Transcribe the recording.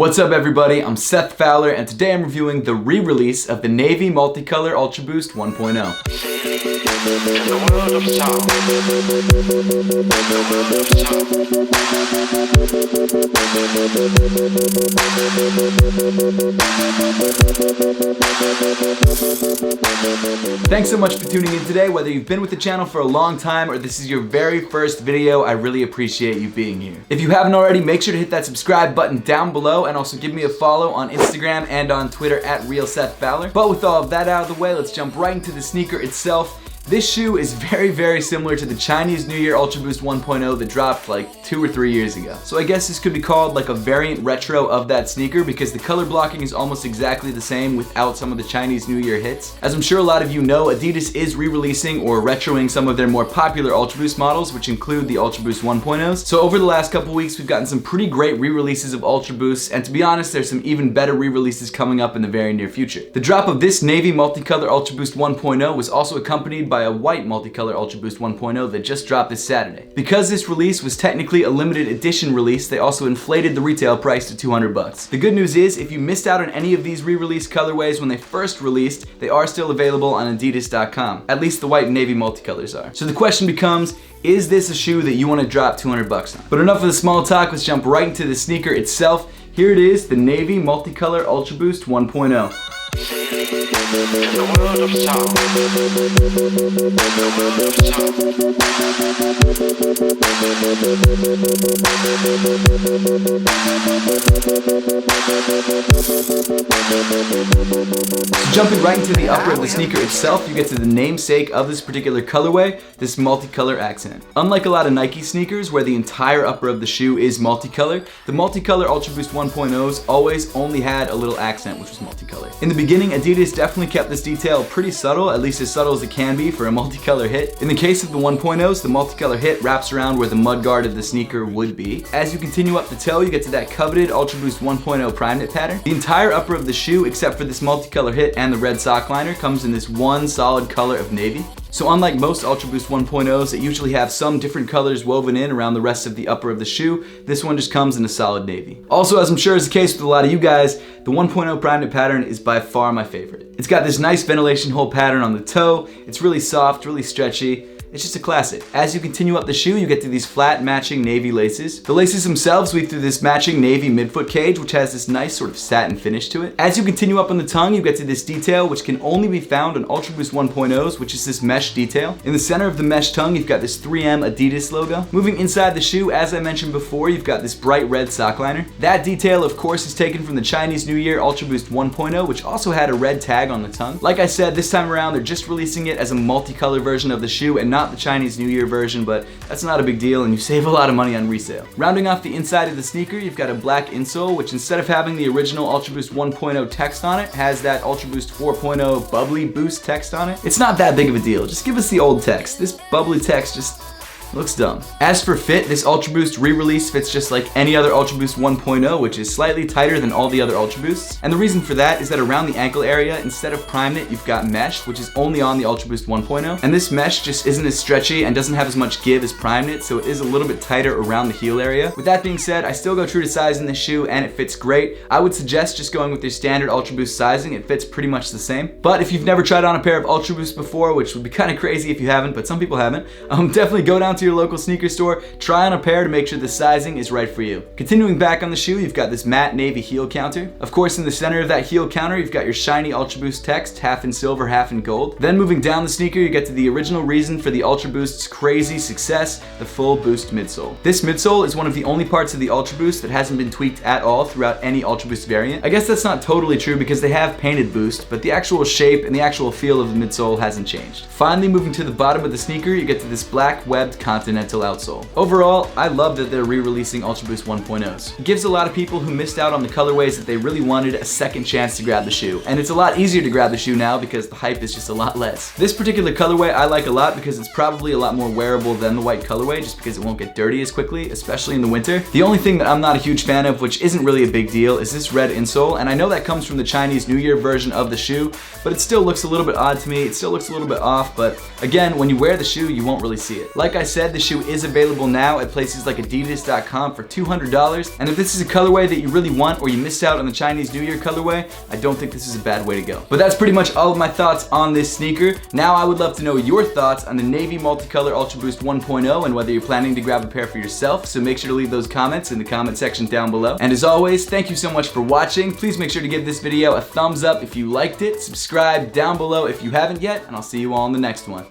What's up everybody, I'm Seth Fowler and today I'm reviewing the re-release of the Navy Multicolor Ultra Boost 1.0. In the world of sound. Thanks so much for tuning in today. Whether you've been with the channel for a long time or this is your very first video, I really appreciate you being here. If you haven't already, make sure to hit that subscribe button down below and also give me a follow on Instagram and on Twitter at @RealSethFowler. But with all of that out of the way, let's jump right into the sneaker itself. This shoe is very similar to the Chinese New Year Ultra Boost 1.0 that dropped like 2 or 3 years ago. So I guess this could be called like a variant retro of that sneaker because the color blocking is almost exactly the same without some of the Chinese New Year hits. As I'm sure a lot of you know, Adidas is re-releasing or retroing some of their more popular Ultra Boost models, which include the Ultra Boost 1.0s. So over the last couple weeks, we've gotten some pretty great re-releases of Ultra Boosts, and to be honest, there's some even better re-releases coming up in the very near future. The drop of this Navy Multicolor Ultra Boost 1.0 was also accompanied by a white Multicolor Ultra Boost 1.0 that just dropped this Saturday. Because this release was technically a limited edition release, they also inflated the retail price to 200 bucks. The good news is, if you missed out on any of these re-release colorways when they first released, they are still available on Adidas.com. At least the white and navy multicolors are. So the question becomes, is this a shoe that you want to drop 200 bucks on? But enough of the small talk, let's jump right into the sneaker itself. Here it is, the Navy Multicolor Ultra Boost 1.0. In the world of sound. So jumping right into the upper of the sneaker itself, you get to the namesake of this particular colorway, this multicolor accent. Unlike a lot of Nike sneakers where the entire upper of the shoe is multicolor, the Multicolor Ultra Boost 1.0s always only had a little accent which was multicolor. In the beginning, Adidas definitely kept this detail pretty subtle, at least as subtle as it can be for a multicolor hit. In the case of the 1.0s, the multicolor hit wraps around where the mudguard of the sneaker would be. As you continue up the toe, you get to that coveted Ultra Boost 1.0 prime knit pattern. The entire upper of the shoe, except for this multicolor hit and the red sock liner, comes in this one solid color of navy. So unlike most Ultra Boost 1.0s that usually have some different colors woven in around the rest of the upper of the shoe, this one just comes in a solid navy. Also, as I'm sure is the case with a lot of you guys, the 1.0 prime knit pattern is by far my favorite. It's got this nice ventilation hole pattern on the toe, it's really soft, really stretchy. It's just a classic. As you continue up the shoe, you get to these flat matching navy laces. The laces themselves weave through this matching navy midfoot cage, which has this nice sort of satin finish to it. As you continue up on the tongue, you get to this detail, which can only be found on Ultra Boost 1.0s, which is this mesh detail. In the center of the mesh tongue, you've got this 3M Adidas logo. Moving inside the shoe, as I mentioned before, you've got this bright red sock liner. That detail, of course, is taken from the Chinese New Year Ultra Boost 1.0, which also had a red tag on the tongue. Like I said, this time around, they're just releasing it as a multicolor version of the shoe and not the Chinese New Year version, but that's not a big deal and you save a lot of money on resale. Rounding off the inside of the sneaker, you've got a black insole, which instead of having the original Ultra Boost 1.0 text on it, has that Ultra Boost 4.0 bubbly boost text on it. It's not that big of a deal, just give us the old text. This bubbly text just looks dumb. As for fit, this Ultra Boost re-release fits just like any other Ultra Boost 1.0, which is slightly tighter than all the other Ultra Boosts. And the reason for that is that around the ankle area, instead of prime knit, you've got mesh, which is only on the Ultra Boost 1.0. And this mesh just isn't as stretchy and doesn't have as much give as prime knit, so it is a little bit tighter around the heel area. With that being said, I still go true to size in this shoe and it fits great. I would suggest just going with your standard Ultra Boost sizing. It fits pretty much the same. But if you've never tried on a pair of Ultra Boosts before, which would be kind of crazy if you haven't, but some people haven't, definitely go down to your local sneaker store, try on a pair to make sure the sizing is right for you. Continuing back on the shoe, you've got this matte navy heel counter. Of course, in the center of that heel counter, you've got your shiny Ultra Boost text, half in silver, half in gold. Then moving down the sneaker, you get to the original reason for the Ultra Boost's crazy success, the full boost midsole. This midsole is one of the only parts of the Ultra Boost that hasn't been tweaked at all throughout any Ultra Boost variant. I guess that's not totally true because they have painted boost, but the actual shape and the actual feel of the midsole hasn't changed. Finally, moving to the bottom of the sneaker, you get to this black webbed Continental outsole. Overall, I love that they're re-releasing Ultra Boost 1.0s. It gives a lot of people who missed out on the colorways that they really wanted a second chance to grab the shoe. And it's a lot easier to grab the shoe now because the hype is just a lot less. This particular colorway I like a lot because it's probably a lot more wearable than the white colorway just because it won't get dirty as quickly, especially in the winter. The only thing that I'm not a huge fan of, which isn't really a big deal, is this red insole. And I know that comes from the Chinese New Year version of the shoe, but it still looks a little bit odd to me. It still looks a little bit off, but again, when you wear the shoe, you won't really see it. Like I said, said, the shoe is available now at places like Adidas.com for $200. And if this is a colorway that you really want, or you missed out on the Chinese New Year colorway, I don't think this is a bad way to go. But that's pretty much all of my thoughts on this sneaker. Now I would love to know your thoughts on the Navy Multicolor Ultra Boost 1.0 and whether you're planning to grab a pair for yourself. So make sure to leave those comments in the comment section down below. And as always, thank you so much for watching. Please make sure to give this video a thumbs up if you liked it. Subscribe down below if you haven't yet, and I'll see you all in the next one.